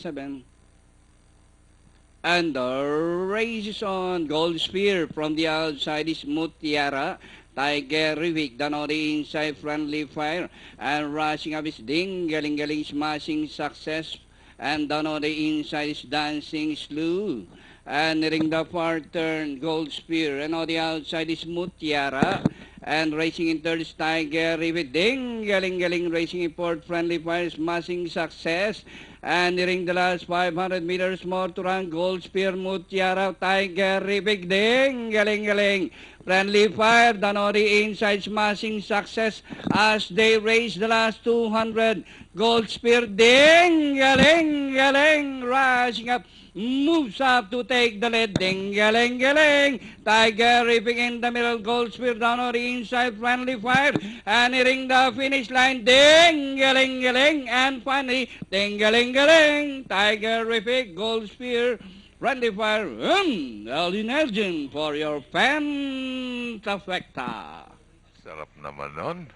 7. And the race is on. Gold Spear from the outside is Mutiara. Tiger Rivik down on the inside, Friendly Fire. And rushing up is Ding, galing smashing Success. And down on the inside is Dancing Slew. And nearing the far turn, Gold Spear. And on the outside is Mutiara. And racing in third is Tiger Rivik. Ding, galing racing in fourth, Friendly Fire, smashing Success. And nearing the last 500 meters more to run, Gold Spear, Mutiara, Tiger Rivik. Ding, galing. Friendly Fire, down on the inside, smashing Success as they race the last 200. Gold Spear, ding, galing, rushing up, moves up to take the lead, ding, galing. Tiger Rivik in the middle, Gold Spear down on the inside, Friendly Fire, and nearing the finish line, ding, galing, and finally, ding, galing, Tiger Rivik, Gold Spear, Friendly Fire, Alden for your Pentafecta. Sarap naman nun.